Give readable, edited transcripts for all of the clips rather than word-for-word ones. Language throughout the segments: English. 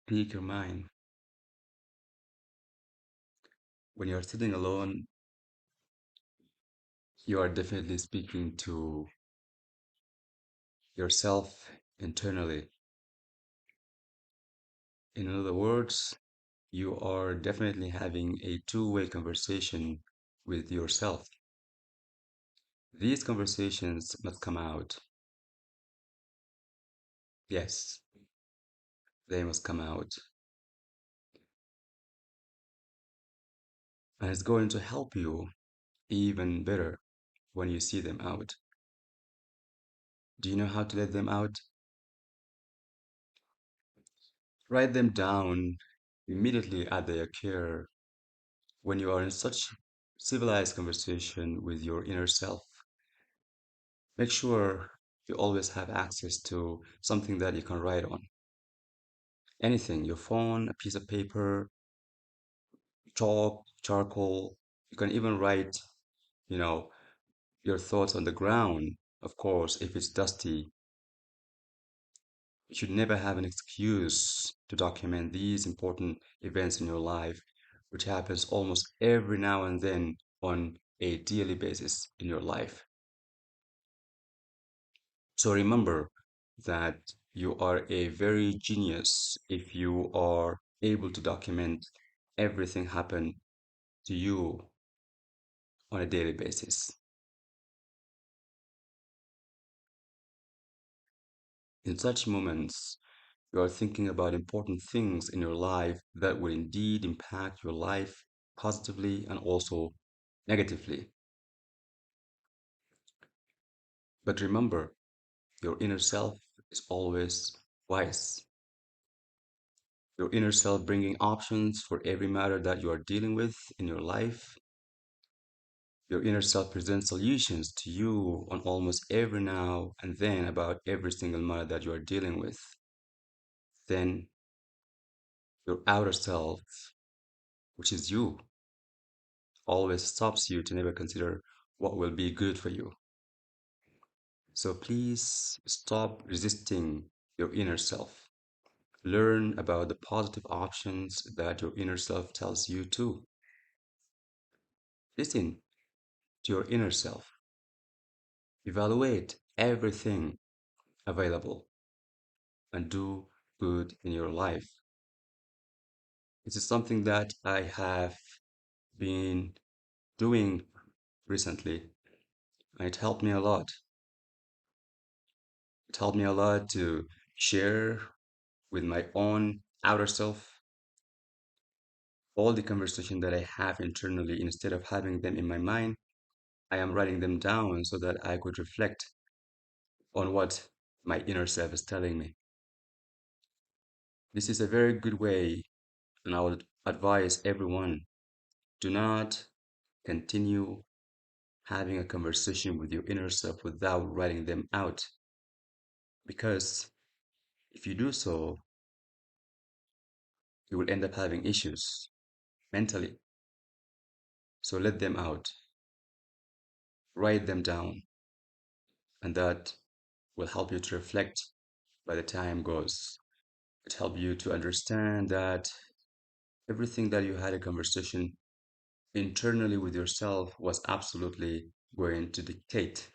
Speak your mind. When you're sitting alone, you are definitely speaking to yourself internally. In other words, you are definitely having a two-way conversation with yourself. These conversations must come out. Yes, they must come out. And it's going to help you even better when you see them out. Do you know how to let them out? Write them down immediately at their care when you are in such civilized conversation with your inner self. Make sure you always have access to something that you can write on. Anything, your phone, a piece of paper, chalk, charcoal. You can even write, you know, your thoughts on the ground. Of course, if it's dusty, you should never have an excuse to document these important events in your life, which happens almost every now and then on a daily basis in your life. So remember that you are a very genius if you are able to document everything happen to you on a daily basis. In such moments, you are thinking about important things in your life that will indeed impact your life positively and also negatively. But remember, your inner self is always wise. Your inner self bringing options for every matter that you are dealing with in your life. Your inner self presents solutions to you on almost every now and then about every single matter that you are dealing with. Then your outer self, which is you, always stops you to never consider what will be good for you. So please stop resisting your inner self. Learn about the positive options that your inner self tells you to. Listen to your inner self. Evaluate everything available and do good in your life. This is something that I have been doing recently, and it helped me a lot. It helped me a lot to share with my own outer self all the conversation that I have internally. Instead of having them in my mind, I am writing them down so that I could reflect on what my inner self is telling me. This is a very good way, and I would advise everyone, do not continue having a conversation with your inner self without writing them out. Because if you do so, you will end up having issues mentally. So let them out, write them down, and that will help you to reflect by the time goes. It helps you to understand that everything that you had a conversation internally with yourself was absolutely going to dictate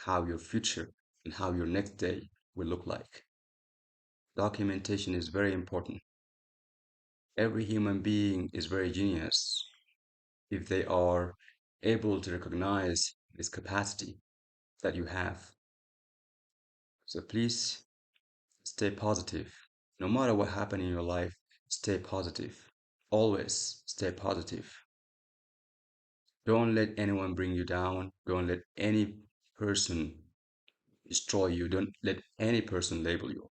how your future and how your next day will look like. Documentation is very important. Every human being is very genius if they are able to recognize this capacity that you have. So please stay positive. No matter what happens in your life, stay positive. Always stay positive. Don't let anyone bring you down. Don't let any person destroy you. Don't let any person label you.